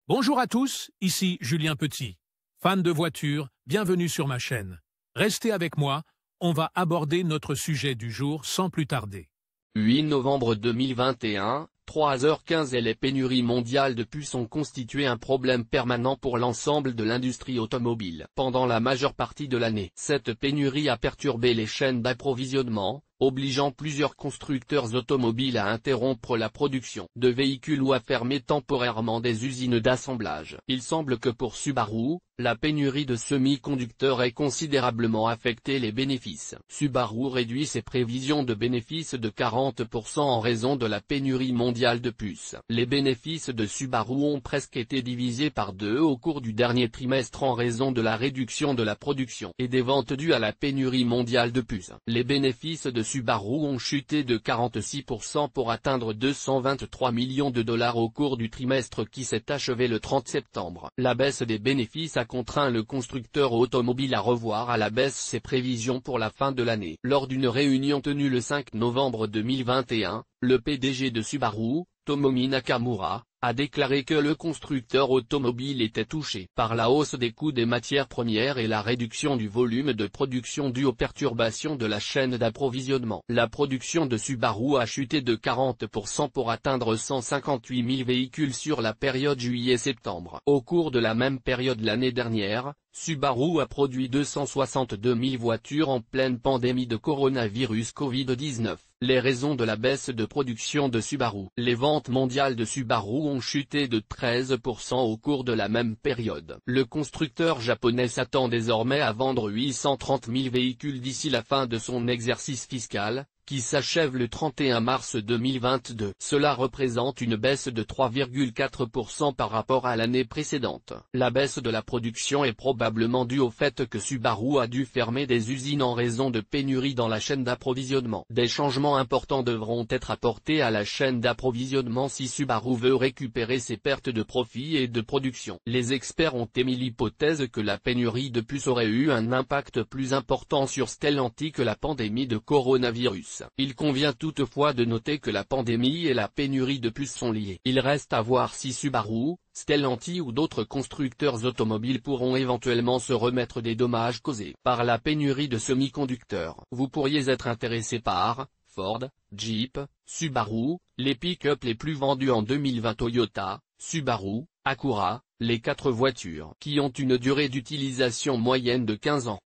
Bonjour à tous, ici Julien Petit. Fan de voitures, bienvenue sur ma chaîne. Restez avec moi, on va aborder notre sujet du jour sans plus tarder. 8 novembre 2021, 3h15 et les pénuries mondiales de puces ont constitué un problème permanent pour l'ensemble de l'industrie automobile. Pendant la majeure partie de l'année, cette pénurie a perturbé les chaînes d'approvisionnement, obligeant plusieurs constructeurs automobiles à interrompre la production de véhicules ou à fermer temporairement des usines d'assemblage. Il semble que pour Subaru, la pénurie de semi-conducteurs ait considérablement affecté les bénéfices. Subaru réduit ses prévisions de bénéfices de 40% en raison de la pénurie mondiale de puces. Les bénéfices de Subaru ont presque été divisés par deux au cours du dernier trimestre en raison de la réduction de la production et des ventes dues à la pénurie mondiale de puces. Les bénéfices de Subaru ont chuté de 46% pour atteindre 223 millions de dollars au cours du trimestre qui s'est achevé le 30 septembre. La baisse des bénéfices a contraint le constructeur automobile à revoir à la baisse ses prévisions pour la fin de l'année. Lors d'une réunion tenue le 5 novembre 2021, le PDG de Subaru, Tomomi Nakamura, a déclaré que le constructeur automobile était touché par la hausse des coûts des matières premières et la réduction du volume de production due aux perturbations de la chaîne d'approvisionnement. La production de Subaru a chuté de 40% pour atteindre 158 000 véhicules sur la période juillet-septembre. Au cours de la même période l'année dernière, Subaru a produit 262 000 voitures en pleine pandémie de coronavirus Covid-19. Les raisons de la baisse de production de Subaru. Les ventes mondiales de Subaru ont chuté de 13% au cours de la même période. Le constructeur japonais s'attend désormais à vendre 830 000 véhicules d'ici la fin de son exercice fiscal, qui s'achève le 31 mars 2022. Cela représente une baisse de 3,4% par rapport à l'année précédente. La baisse de la production est probablement due au fait que Subaru a dû fermer des usines en raison de pénuries dans la chaîne d'approvisionnement. Des changements importants devront être apportés à la chaîne d'approvisionnement si Subaru veut récupérer ses pertes de profit et de production. Les experts ont émis l'hypothèse que la pénurie de puces aurait eu un impact plus important sur Stellantis que la pandémie de coronavirus. Il convient toutefois de noter que la pandémie et la pénurie de puces sont liées. Il reste à voir si Subaru, Stellantis ou d'autres constructeurs automobiles pourront éventuellement se remettre des dommages causés par la pénurie de semi-conducteurs. Vous pourriez être intéressé par Ford, Jeep, Subaru, les pick-up les plus vendus en 2020 Toyota, Subaru, Acura, les 4 voitures qui ont une durée d'utilisation moyenne de 15 ans.